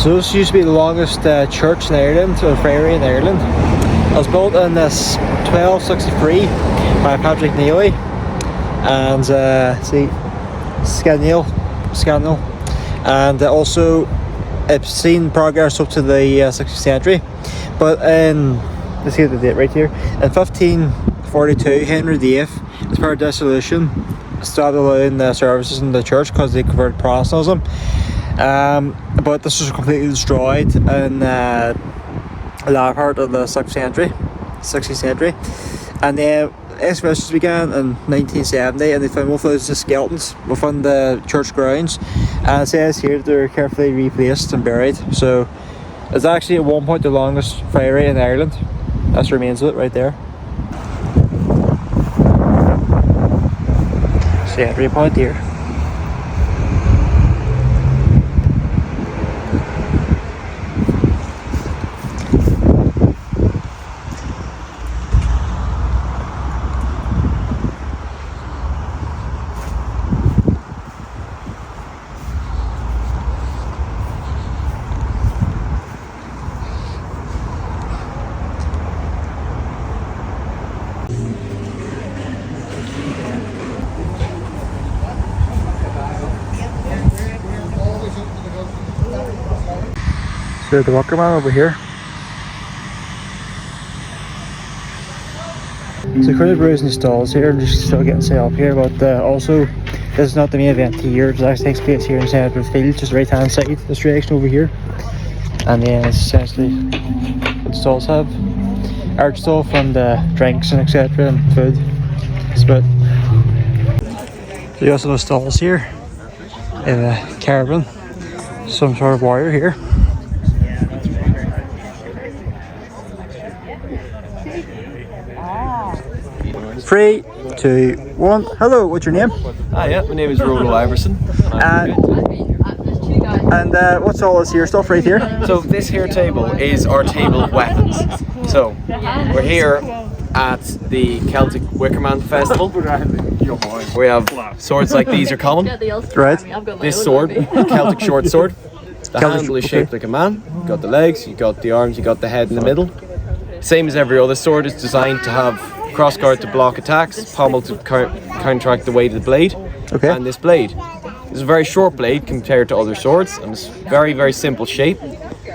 So this used to be the longest church in Ireland, or friary in Ireland. It was built in this 1263 by Patrick Neely and see Scannell, and also it's seen progress up to the 16th century. But let's get the date right here. In 1542, Henry VIII, as part of dissolution, stopped allowing the services in the church because they converted Protestantism. But this was completely destroyed in the latter part of the 16th century, and then excavations began in 1970, and they found 1,000 skeletons within the church grounds, and it says here that they're carefully replaced and buried. So it's actually at one point the longest friary in Ireland. That's the remains of it right there. So yeah, entry point here. So the Wickerman over here. So currently bruising the stalls here and just still getting set up here, but also this is not the main event here. It actually takes place here inside the field, just right hand side, this direction over here. And then it's essentially what the stalls have. Arch stall from the drinks and etc. and food. But so you also have stalls here. We have a caravan, some sort of warrior here. 3, 2, 1. Hello, what's your name? Hi, yeah, my name is Roland Iverson. And what's all this here stuff right here? So this here table is our table of weapons. So we're here at the Celtic Wickerman Festival. We have swords like these are common. Right. This sword, Celtic short sword. The handle is shaped like a man. You've got the legs, you've got the arms, you've got the head in the middle. Same as every other sword, it's designed to have crossguard to block attacks, pommel to counteract the weight of the blade. Okay. And this blade is a very short blade compared to other swords, and it's very, very simple shape.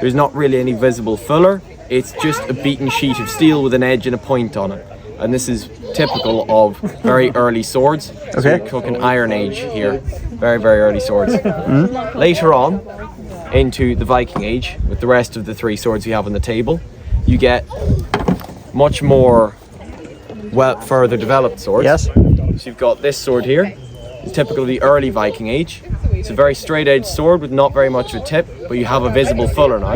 There's not really any visible filler. It's just a beaten sheet of steel with an edge and a point on it. And this is typical of very early swords. Okay. So we're talking Iron Age here. Very, very early swords. Later on, into the Viking Age, with the rest of the 3 swords we have on the table, you get much more further developed swords. Yes. So you've got this sword here. It's typical of the early Viking Age. It's a very straight edged sword with not very much of a tip, but you have a visible fuller now.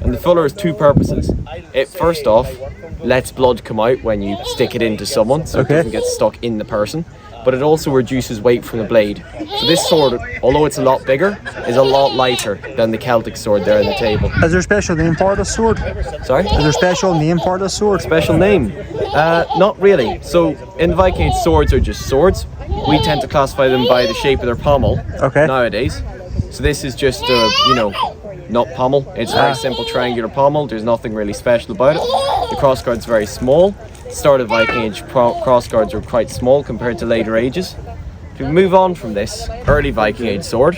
And the fuller has 2 purposes. It first off lets blood come out when you stick it into someone, so it doesn't get stuck in the person. But it also reduces weight from the blade. So this sword, although it's a lot bigger, is a lot lighter than the Celtic sword there on the table. Is there a special name for this sword? Sorry? Is there a special name for this sword? Special name? Not really. So in the Viking Age, swords are just swords. We tend to classify them by the shape of their pommel nowadays. So this is just not pommel. It's a very simple triangular pommel. There's nothing really special about it. The crossguard's very small. Start of Viking Age, crossguards were quite small compared to later ages. If we move on from this early Viking Age sword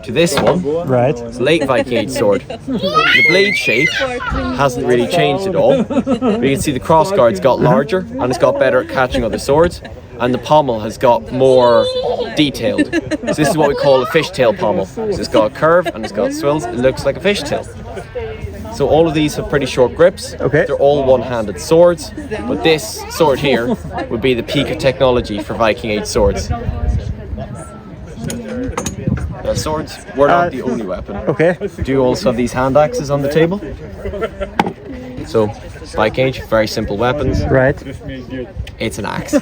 to this one, right? It's late Viking Age sword. The blade shape hasn't really changed at all. But you can see the crossguard's got larger and it's got better at catching other swords, and the pommel has got more detailed. So this is what we call a fishtail pommel. So it's got a curve and it's got swills. It looks like a fishtail. So all of these have pretty short grips. Okay. They're all one-handed swords, but this sword here would be the peak of technology for Viking Age swords. Now, swords were not the only weapon. Okay. We do also have these hand axes on the table. So Viking Age, very simple weapons. Right. It's an axe.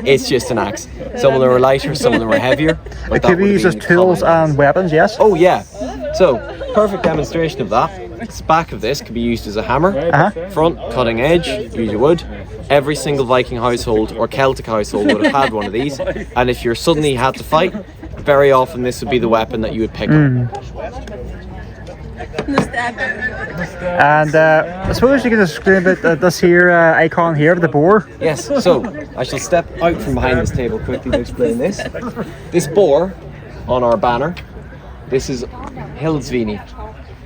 It's just an axe. Some of them are lighter, some of them are heavier. It could be used as tools and weapons, yes? Oh yeah. So, perfect demonstration of that. The back of this can be used as a hammer. Front, cutting edge, use your wood. Every single Viking household or Celtic household would have had one of these. And if you're suddenly had to fight, very often this would be the weapon that you would pick up. And I suppose you can describe it, this here icon here of the boar. Yes, so I shall step out from behind this table quickly to explain this. This boar on our banner, this is Hildsvini.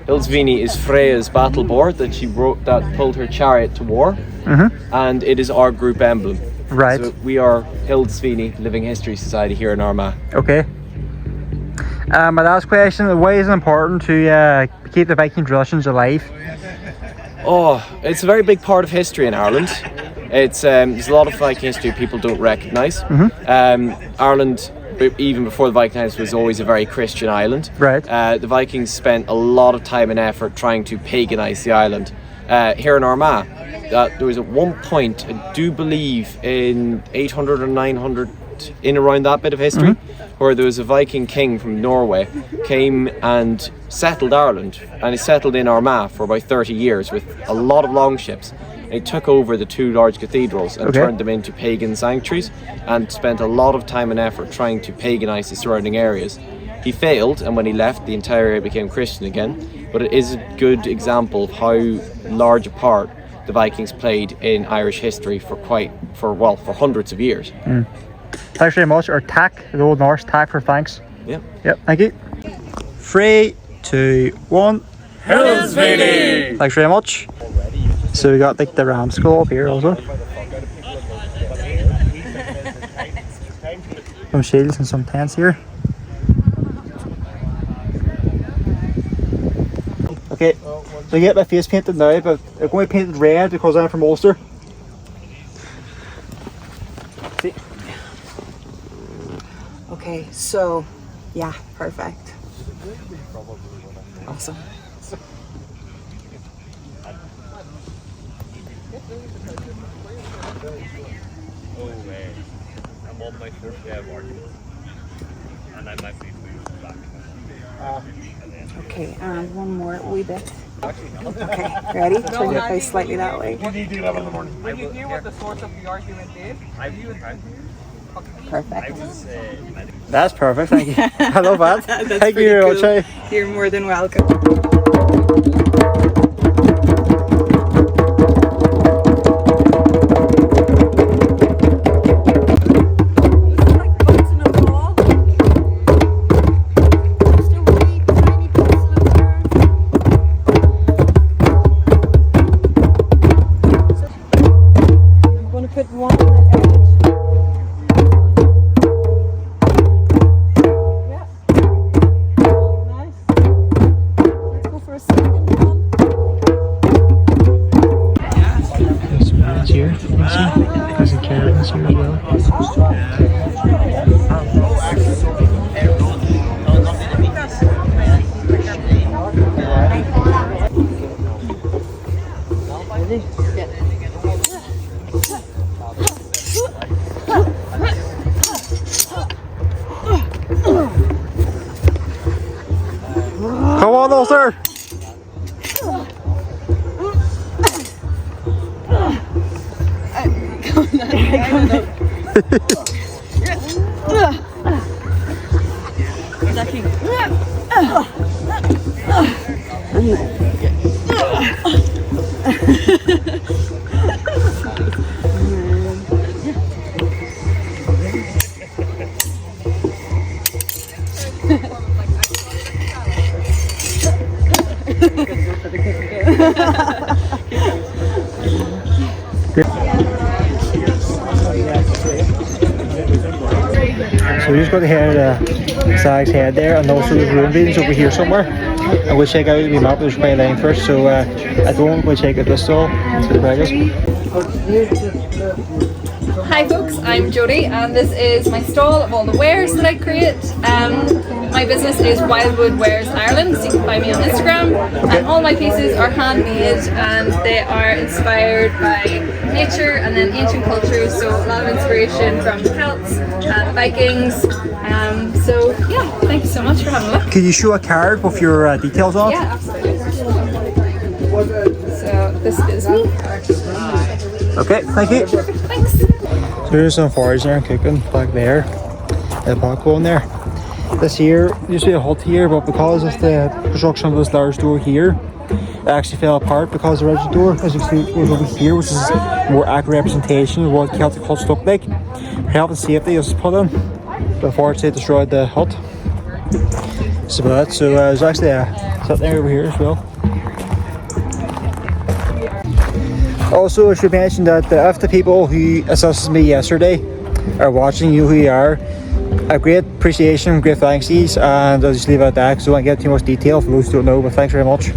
Hildsvini is Freya's battle boar that she wrote, that pulled her chariot to war, and it is our group emblem. Right. So we are Hildsvini Living History Society here in Armagh. Okay. My last question, why is it important to keep the Viking traditions alive? Oh, it's a very big part of history in Ireland. It's there's a lot of Viking history people don't recognise. Ireland, even before the Viking times, was always a very Christian island. Right. The Vikings spent a lot of time and effort trying to paganise the island. Here in Armagh, there was at one point, I do believe in 800 or 900, in around that bit of history, where there was a Viking king from Norway came and settled Ireland, and he settled in Armagh for about 30 years with a lot of longships. And he took over the two large cathedrals and turned them into pagan sanctuaries, and spent a lot of time and effort trying to paganise the surrounding areas. He failed, and when he left, the entire area became Christian again. But it is a good example of how large a part the Vikings played in Irish history for hundreds of years. Thanks very much. Or tack, the Old Norse tack for thanks. Yep. Thank you. 3, 2, 1. Hildsvini! Thanks very much. So we got like the ram skull up here also. Some shields and some tents here. Okay, so I get my face painted now, but I'm going to paint it red because I'm from Ulster. See? Okay, so yeah, perfect. Awesome. I'm on my first day of working, and I might be moved back. Okay, and one more wee bit. Okay, ready? Turn your face slightly that way. What do you do 11 in the morning? Will you hear what the source of the argument is? Perfect. That's perfect, thank you. I love that. Thank you very much. Cool. You're more than welcome. Come on, Ulster! So we just got to head Zag's Head there, and also there's room readings over here somewhere. And we'll check out the map. There's quite a line first, so I don't go check out this stall. Hi folks, I'm Jodie, and this is my stall of all the wares that I create. My business is Wildwood Wares Ireland, so you can find me on Instagram, and all my pieces are handmade and they are inspired by nature and then ancient cultures, so a lot of inspiration from the Celts and Vikings. So yeah, thank you so much for having a look. Can you show a card with your details on it? Yeah, absolutely. So this is me. Okay, thank you. Thanks. So there's some forage there and cooking back there, the back one there. This year, there used to be a hut here, but because of the construction of this large door here, it actually fell apart because of the rigid door. As you can see, it goes over here, which is a more accurate representation of what Celtic huts look like. For health and safety, it was put in, but unfortunately it destroyed the hut. So that. So there's actually a something over here as well. Also, I should mention that if the people who assisted me yesterday are watching, you who you are, a great appreciation, great thanks to you, and I'll just leave it at that because I don't want to get too much detail for those who don't know, but thanks very much.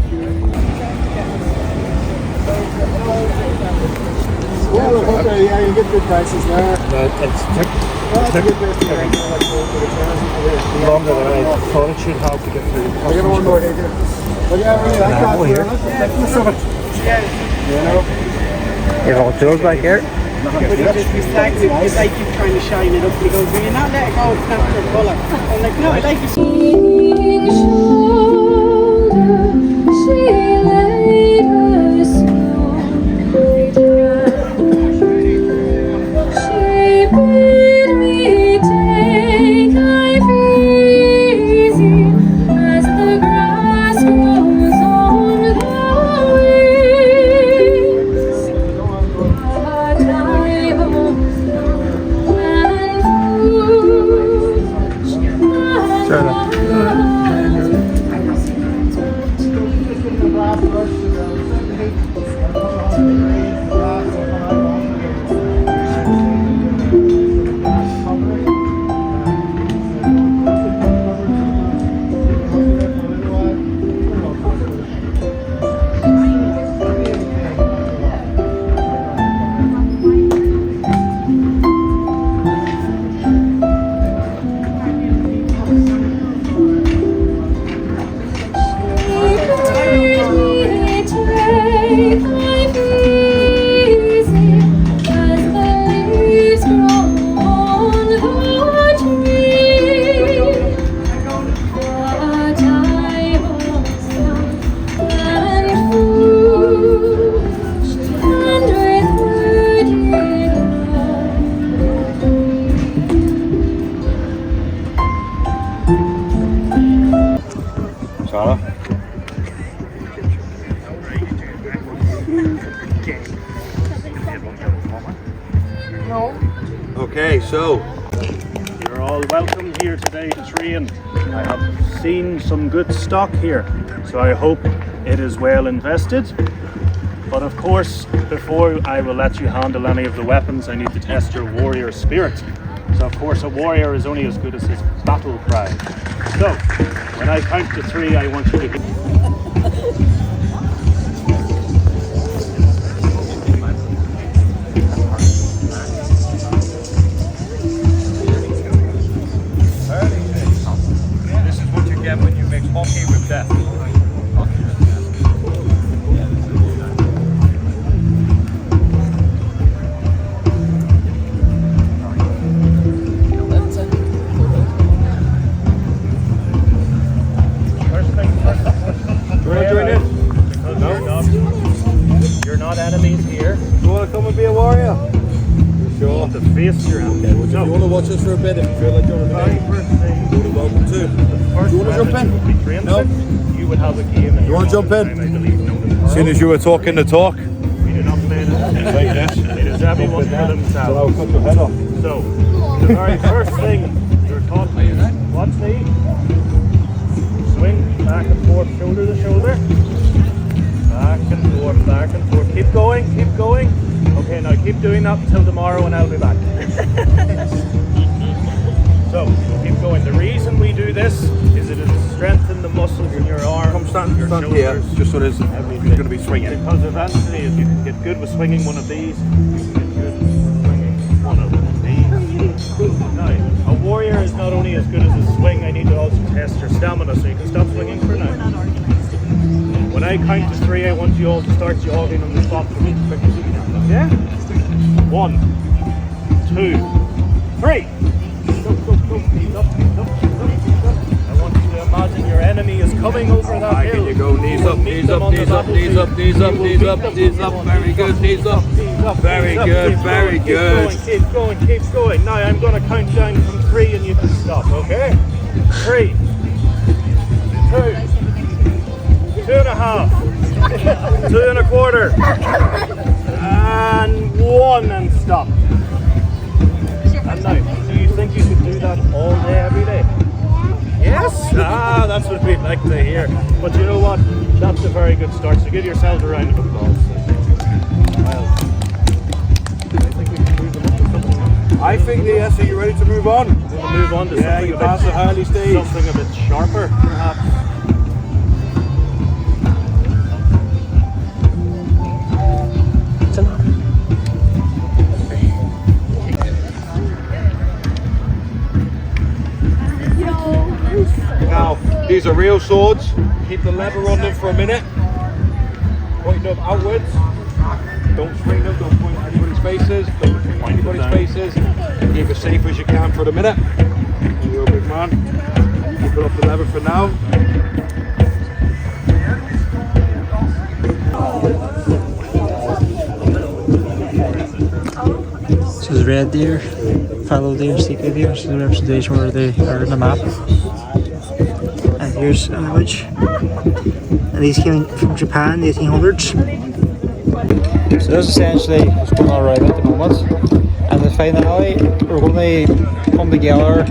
Okay, yeah, you get good prices there. Longer than I thought it should have to get through. I got one more here. But yeah, really, I got here. You have all the tools back here. But he just like you trying to shine it up. He goes, will you not let it go? It's not your colour. I'm like, no, I like it. Okay, so You're all welcome here today to train. I have seen some good stock here, so I hope it is well invested. But of course, before I will let you handle any of the weapons, I need to test your warrior spirit. So of course, a warrior is only as good as his battle cry. So, when I count to 3, I want you to... this is what you get when you mix hockey with death. You're not enemies here. You want to come and be a warrior? You want to face your enemy. Okay, well, if you want to watch us for a bit, if you feel like you're you're welcome to. You want to jump in? No. You would have a game. You want to jump in? As soon as you were talking the talk. We do not play this. It is everyone for themselves. So I'll cut your head off. So, the very first thing you're taught to do, what's the swing back and forth, shoulder to shoulder. Back and forth, back and forth. Keep going, keep going. Okay, now keep doing that until tomorrow and I'll be back. So, keep going. The reason we do this is it is to strengthen the muscles in your arms. Come stand here, just so there's going to be swinging. Because eventually, if you can get good with swinging one of these, you can get good with swinging one of these. Now, a warrior is not only as good as a swing, I need to also test your stamina, so you can stop swinging for now. When I count to 3, I want you all to start jogging on the spot for me as quick as you can. Yeah? 1, 2, 3. Go, go, go. Knees up, knees up, knees up, knees up. I want you to imagine your enemy is coming over that hill. You go knees up, knees up, knees up, knees up, knees up, knees up, knees up. Very good, knees up. Very good, very good. Keep going, keep going, keep going. Now I'm going to count down from 3 and you can stop, okay? 3, 2, 2.5, 2.25, and 1, and stop. And now, do you think you could do that all day, every day? Yes? Ah, that's what we'd like to hear. But you know what? That's a very good start. So give yourselves a round of applause. Well, I think we can move them up to something. I think yes. Are you ready to move on? We'll move on to something you a pass the Harley stage. something a bit sharper, perhaps. Now, these are real swords. Keep the lever on them for a minute. Point them outwards. Don't swing them, don't point at anybody's faces. Don't swing at anybody's faces. Keep it safe as you can for the minute. There you go, big man. Keep it off the lever for now. This is red deer, fallow deer, sika deer. This is a representation where they are in the map. And here's an image. And these came from Japan, the 1800s. So this is essentially what's going on right at the moment. And the finale, we're going to come together,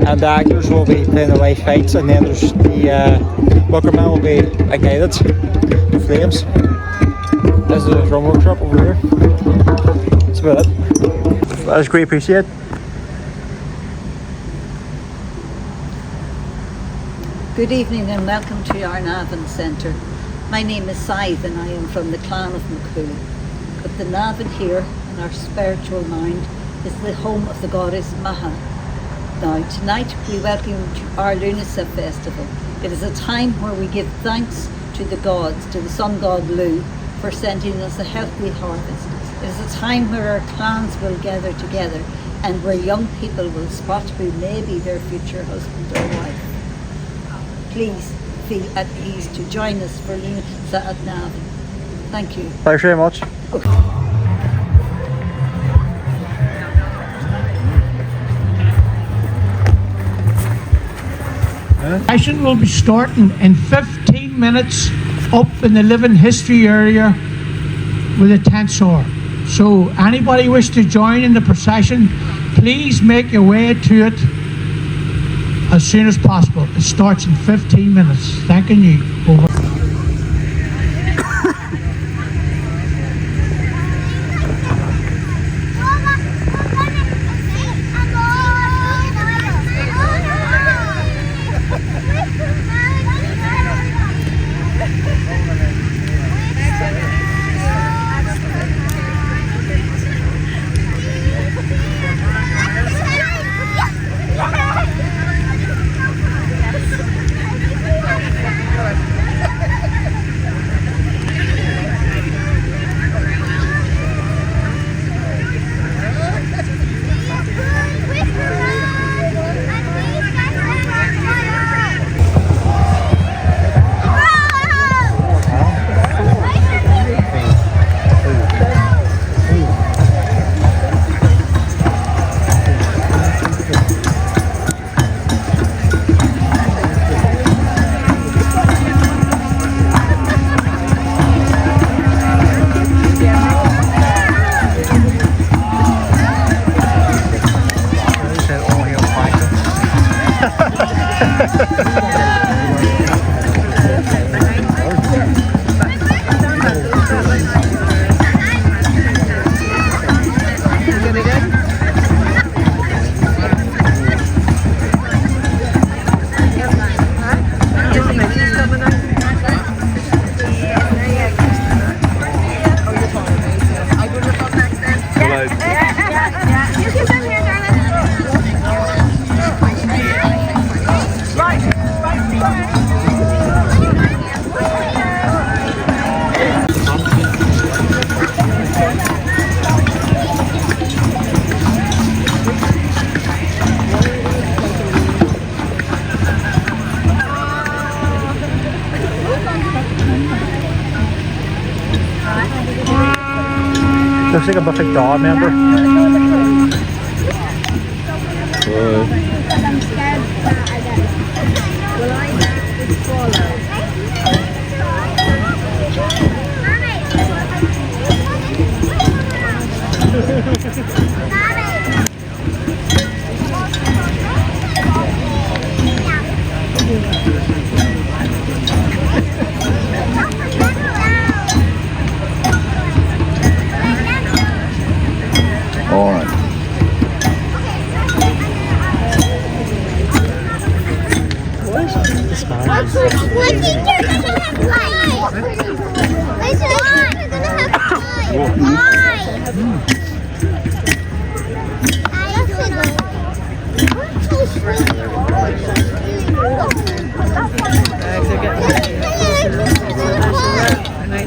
and the actors will be playing the live fights, and then there's the Wickerman will be guided with flames. This is a drum workshop over here. That's about it. That's great, appreciate. Good evening and welcome to our Navan Centre. My name is Scythe and I am from the clan of McCool. But the Navan here, in our spiritual mind, is the home of the goddess Maha. Now tonight we welcome you to our Lunasa festival. It is a time where we give thanks to the gods, to the sun god Lu, for sending us a healthy harvest. It is a time where our clans will gather together and where young people will spot who may be their future husband or wife. Please feel at ease to join us for Lunasa at Navan. Thank you. Thanks very much. Session will be starting in 15 minutes up in the living history area with a tent sword. So anybody wish to join in the procession, please make your way to it as soon as possible. It starts in 15 minutes. Thanking you. Over. Looks like a perfect dog member. All right.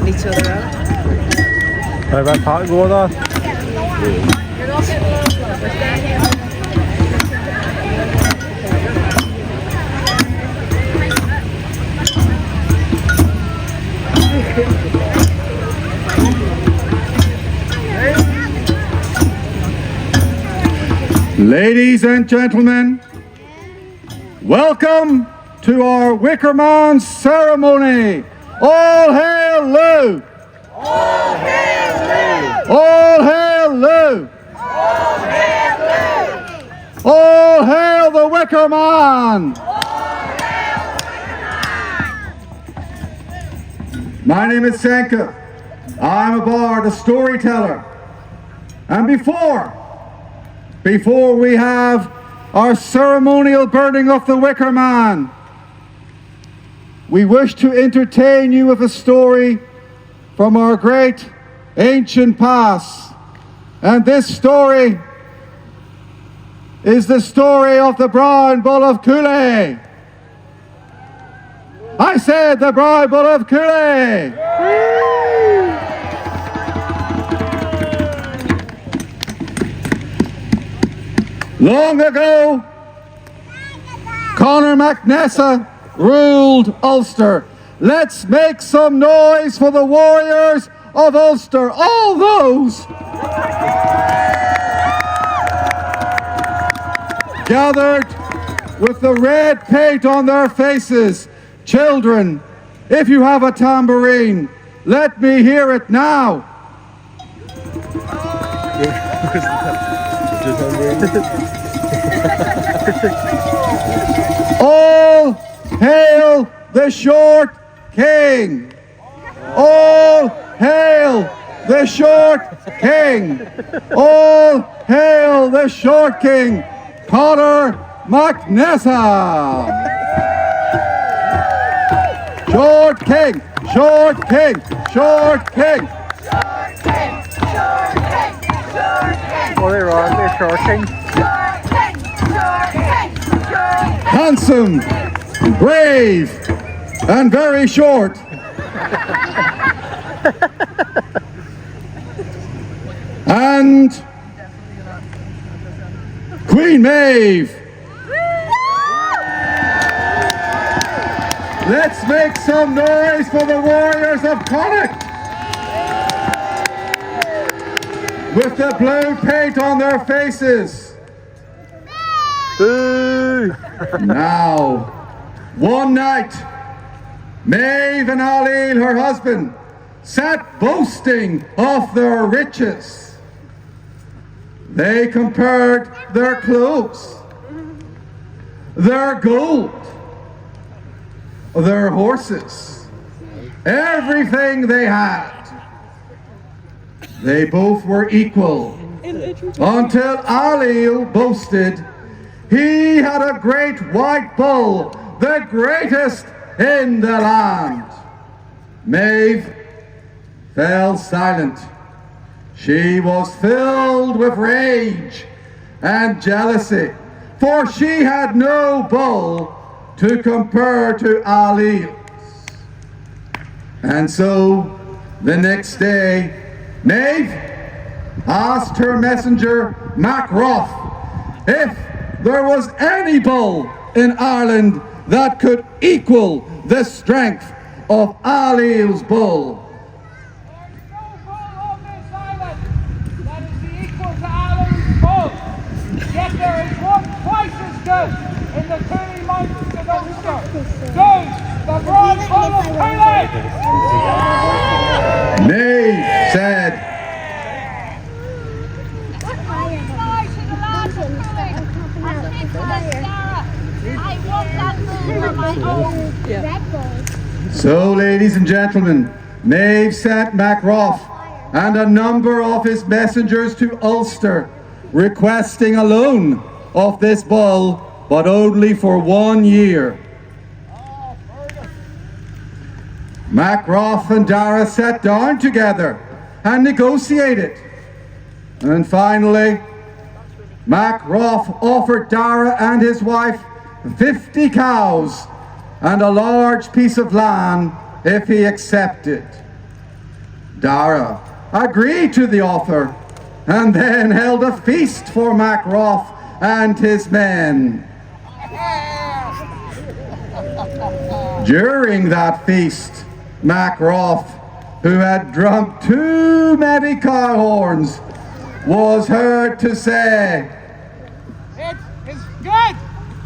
Each other out. Right, right, part going on. Ladies and gentlemen, welcome to our Wickerman ceremony. All hail Lou! All hail Lou! All hail Lou! All hail Lou! All hail the Wickerman! All hail Wickerman! My name is Senka. I'm a bard, a storyteller. And before we have our ceremonial burning of the Wickerman, we wish to entertain you with a story from our great ancient past. And this story is the story of the Brian Bull of Cooley. I said the Brian Bull of Cooley. Long ago, Conor MacNessa ruled Ulster. Let's make some noise for the warriors of Ulster. All those gathered with the red paint on their faces. Children, if you have a tambourine, let me hear it now. All hail the short king! All hail the short king! All hail the short king! Conor MacNessa! Short king! Short king! Short king! Short king! Short king! Short king! What are they wrong? They're short king. Short king! Short king! Short king! Handsome, brave, and very short. And Queen Maeve. Let's make some noise for the warriors of Connacht. With the blue paint on their faces. Boo! Now, one night, Maeve and Alil, her husband, sat boasting of their riches. They compared their clothes, their gold, their horses, everything they had. They both were equal until Alil boasted he had a great white bull, the greatest in the land. Maeve fell silent. She was filled with rage and jealousy, for she had no bull to compare to Alil's. And so, the next day, Maeve asked her messenger, Macroff, if there was any bull in Ireland that could equal the strength of Alil's bull. There's no bull on this island that is equal to Alil's bull. Yet there is one twice as good in the Cooley Mountains in Ulster. The Brian Bull of Cooley! Maeve said, So, ladies and gentlemen, Maeve sent Macroff and a number of his messengers to Ulster, requesting a loan of this bull, but only for 1 year. Macroff and Dara sat down together and negotiated. And finally, Macroff offered Dara and his wife 50 cows and a large piece of land if he accepted. Dara agreed to the offer and then held a feast for Macroff and his men. During that feast, Macroff, who had drunk too many cow horns, was heard to say, It is good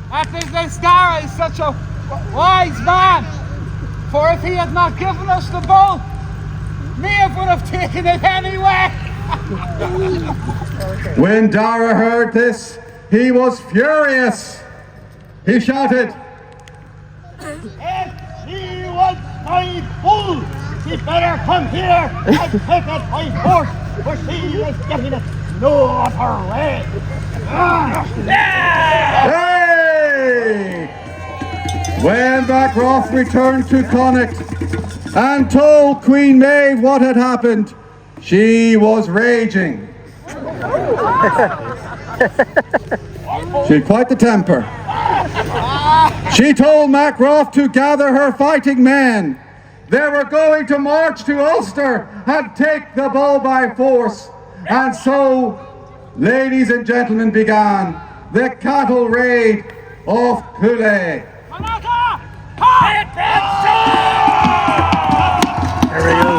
that this Dara is such a wise man, for if he had not given us the bull, Maeve would have taken it anyway. When Dara heard this, he was furious. He shouted, If he wants my bull, he better come here and take it by force, for she is getting it no other way. Hey! When Macroff returned to Connacht and told Queen Maeve what had happened, she was raging. She had quite the temper. She told Macroff to gather her fighting men. They were going to march to Ulster and take the bull by force. And so, ladies and gentlemen, began the cattle raid of Cooley. There we go.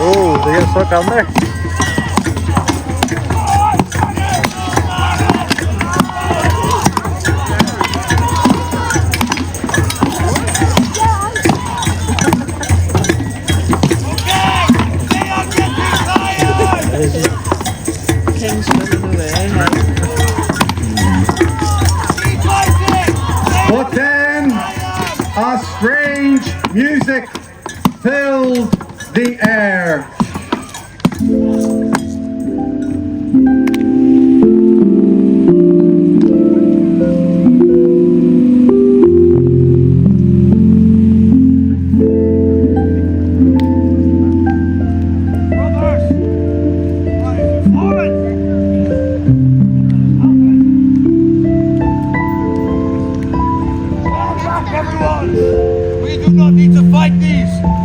Oh, they get stuck on there. But then a strange music filled the air.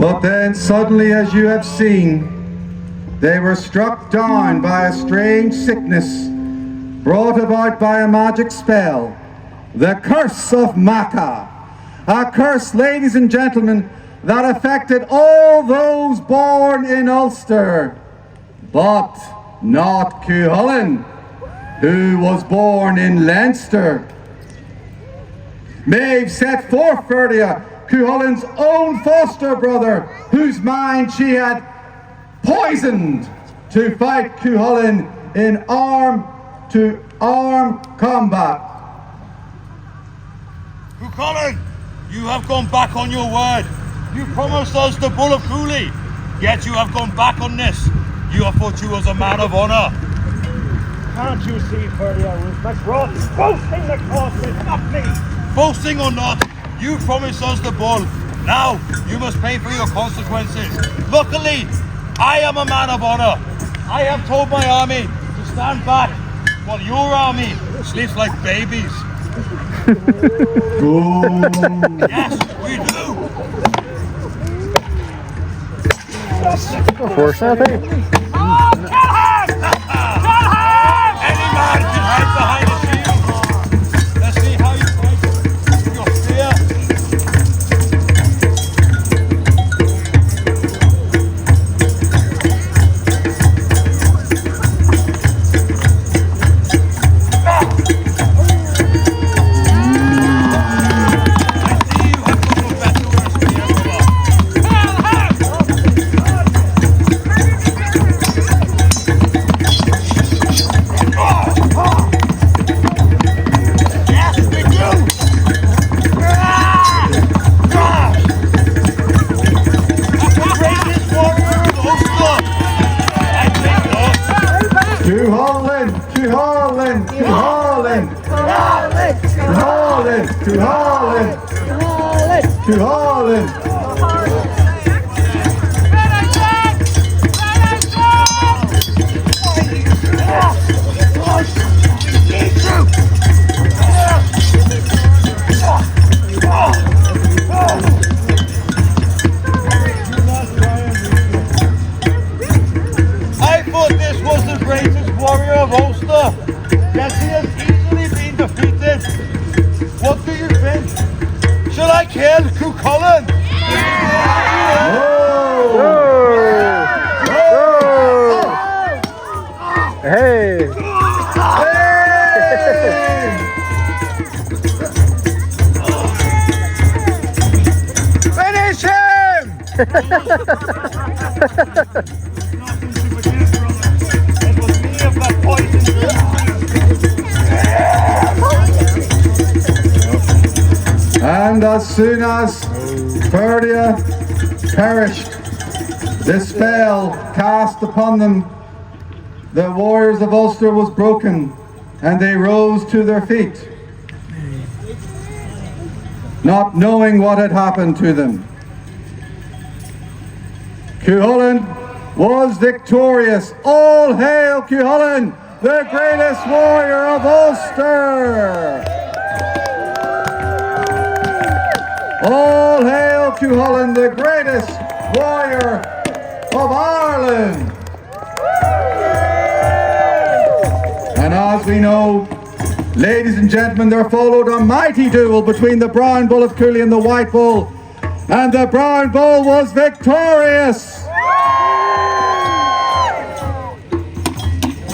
But then suddenly, as you have seen, they were struck down by a strange sickness brought about by a magic spell, the curse of Maca. A curse, ladies and gentlemen, that affected all those born in Ulster, but not Cuchulainn, who was born in Leinster. Maeve set forth Ferdia, Cuchulainn's own foster brother, whose mind she had poisoned, to fight Cuchulainn in arm-to-arm combat. Cuchulainn, you have gone back on your word. You promised us the Bull of Cooley, yet you have gone back on this. You have thought you was a man of honour. Can't you see, Ferdia, Macroff boasting the cause is not me? Boasting or not, you promised us the bull. Now, you must pay for your consequences. Luckily, I am a man of honour. I have told my army to stand back while your army sleeps like babies. Yes, we do. Of course, I think. Any man can hide behind a shield. Let's see how you fight your fear. To Holland! To Holland! I thought this was the greatest warrior of Ulster, yet he has easily been defeated. What do you think? Shall I kill Cuchulainn? Hey! Finish him! It was me of that poison. And as soon as Ferdia perished, the spell cast upon them, the warriors of Ulster was broken, and they rose to their feet, not knowing what had happened to them. Cuchulainn was victorious. All hail Cuchulainn, the greatest warrior of Ulster! All hail Cuchulainn, the greatest warrior of Ireland! And as we know, ladies and gentlemen, there followed a mighty duel between the brown bull of Cooley and the white bull, and the brown bull was victorious!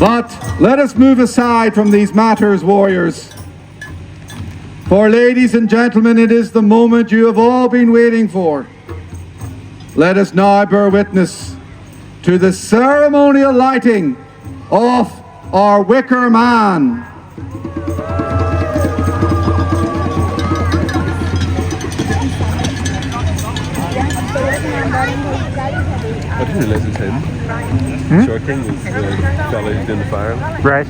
But let us move aside from these matters, warriors. For ladies and gentlemen, it is the moment you have all been waiting for. Let us now bear witness to the ceremonial lighting of our Wicker Man. I didn't realise it's him. Short King was the fella who's doing the fire. Right.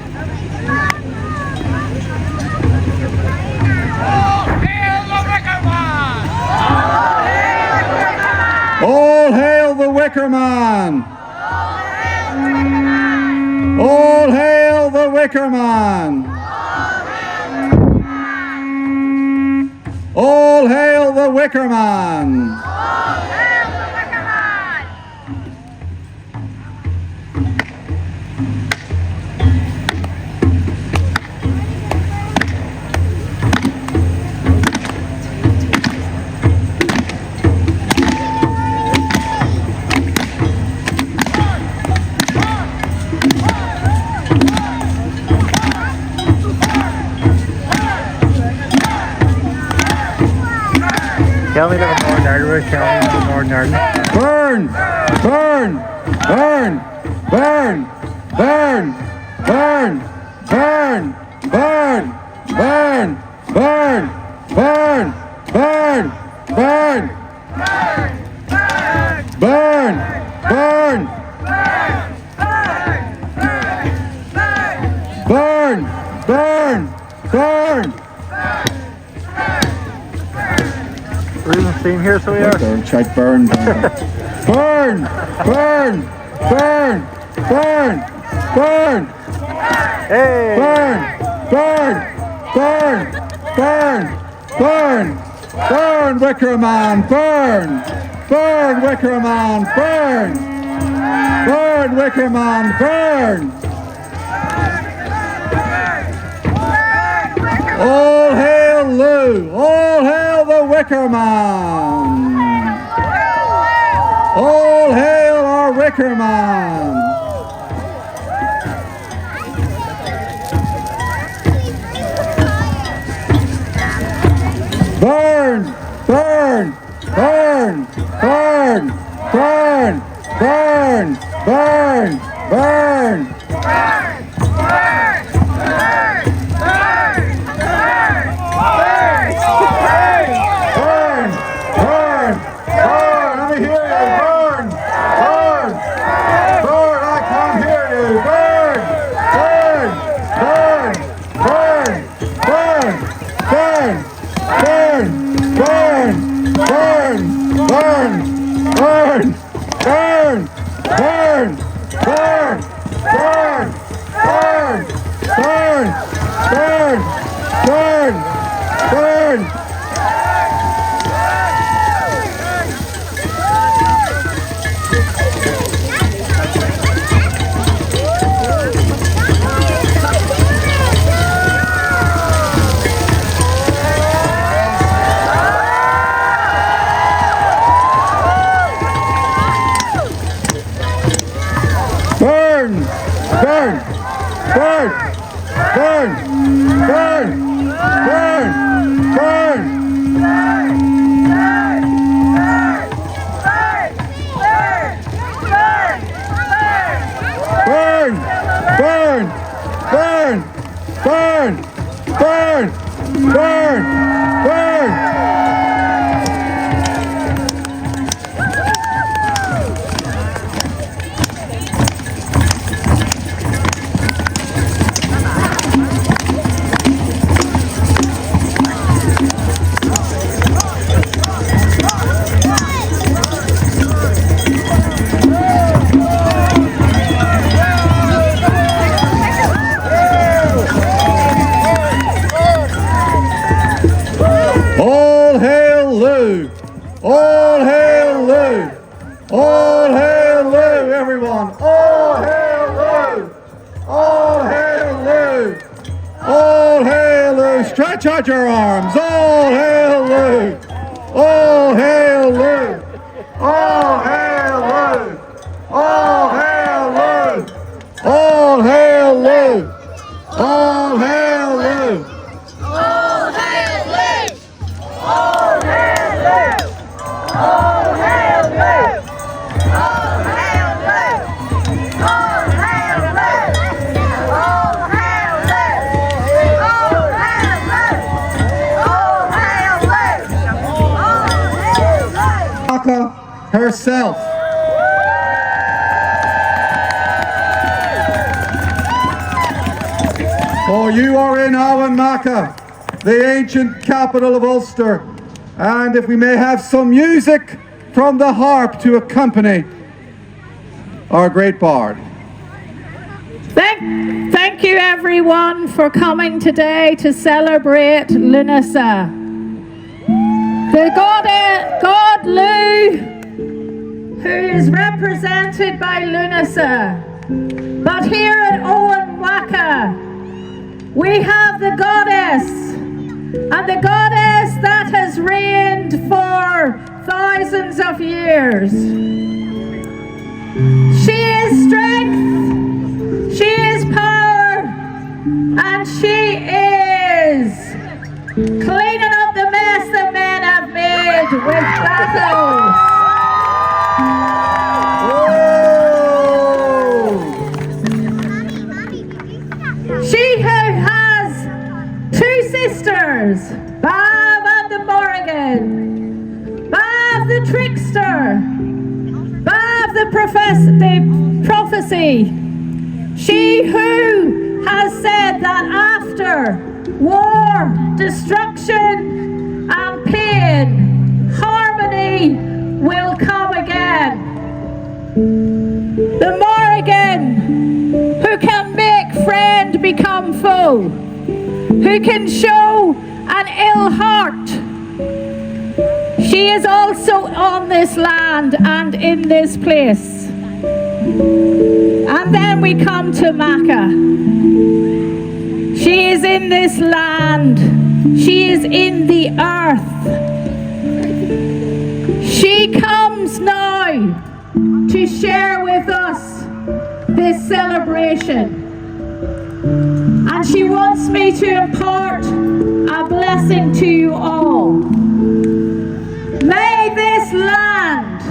All hail the Wicker Man! All hail the Wicker Man! All hail the Wicker Man! Tell me that Northern Ireland. Tell me that Northern Ireland. Burn! Burn! Burn! Burn! Burn! Burn! Burn! Burn! Burn! Burn! Burn! Burn! Burn! Burn! Burn! Burn! Burn! Burn! We're using steam here, so we are. Check burn. Burn! Burn! Burn! Burn! Burn! Hey! Burn! Burn! Burn! Burn! Burn! Burn, Wicker Man! Burn! Burn, Wicker Man! Burn! Burn, Wicker Man! Burn! All hail Lou! All hail the Wicker Man! All hail our Wicker Man! Burn! Burn! Burn! Burn! Burn! Burn! Burn! Burn! burn, burn, burn, burn. Burn, burn, burn, burn, burn, burn, burn. All hail Lou! All hail Lou! All hail Lou, everyone! All hail Lou! All hail Lou! All hail Lou! Stretch out your arms! All hail Lou! All hail Lou! All hail Lou! All hail Lou! All hail Lou! All hail Lou! Herself. For you are in Armagh, the ancient capital of Ulster, and if we may have some music from the harp to accompany our great bard. Thank you everyone for coming today to celebrate Lunasa. The god Lu, who is represented by Lunasa. But here at Owen Waka, we have the goddess, and the goddess that has reigned for thousands of years. She is strength, she is power, and she is cleaning up the mess that men have made with battle. She who has two sisters, Bav and the Morrigan, Bav the trickster, Bav the prophecy. She who has said that after war, destruction and pain, harmony will come again. The Morrigan, who can make friend become foe, who can show an ill heart. She is also on this land and in this place. And then we come to Makkah. She is in this land. She is in the earth. She comes now to share with us this celebration. And she wants me to impart a blessing to you all. May this land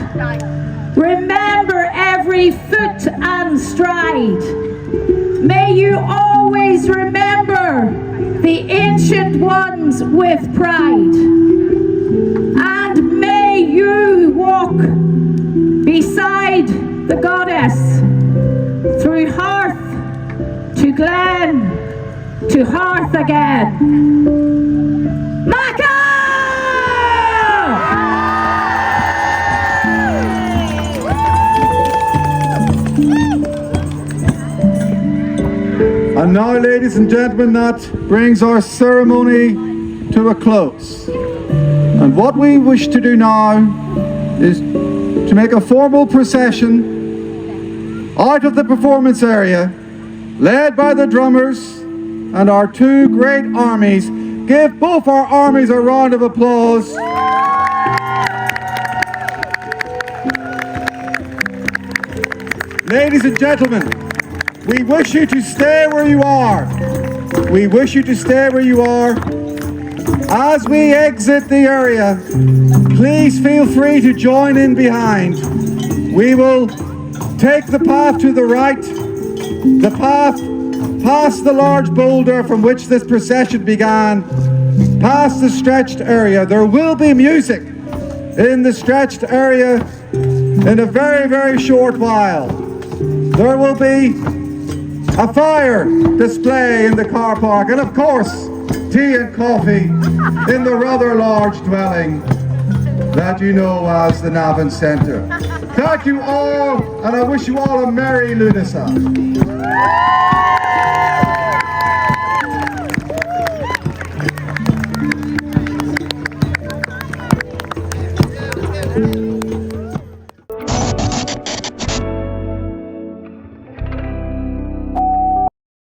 remember every foot and stride. May you always remember the ancient ones with pride. And may you walk beside the goddess through hearth to glen to hearth again. Makkah! And now, ladies and gentlemen, that brings our ceremony to a close. And what we wish to do now is to make a formal procession out of the performance area, led by the drummers and our two great armies. Give both our armies a round of applause. Ladies and gentlemen, we wish you to stay where you are. We wish you to stay where you are. As we exit the area, please feel free to join in behind. We will take the path to the right, the path past the large boulder from which this procession began, past the stretched area. There will be music in the stretched area in a very, very short while. There will be a fire display in the car park, and of course, tea and coffee in the rather large dwelling that you know as the Navan Centre. Thank you all, and I wish you all a Merry Lunasa.